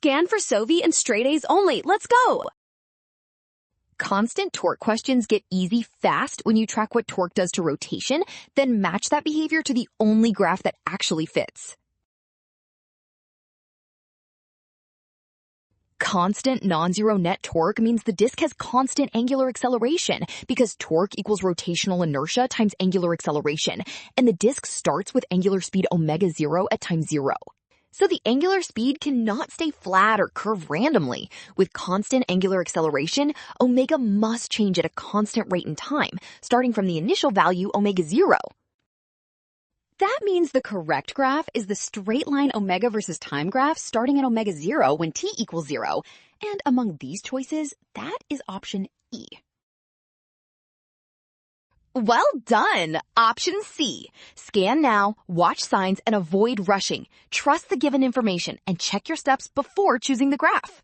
Scan for Sovi and straight A's only. Let's go! Constant torque questions get easy fast when you track what torque does to rotation, then match that behavior to the only graph that actually fits. Constant non-zero net torque means the disk has constant angular acceleration because torque equals rotational inertia times angular acceleration, and the disk starts with angular speed omega 0 at time 0. So the angular speed cannot stay flat or curve randomly. With constant angular acceleration, omega must change at a constant rate in time, starting from the initial value omega 0. That means the correct graph is the straight line omega versus time graph starting at omega 0 when t equals 0. And among these choices, that is option E. Well done! Option C. Scan now, watch signs, and avoid rushing. Trust the given information and check your steps before choosing the graph.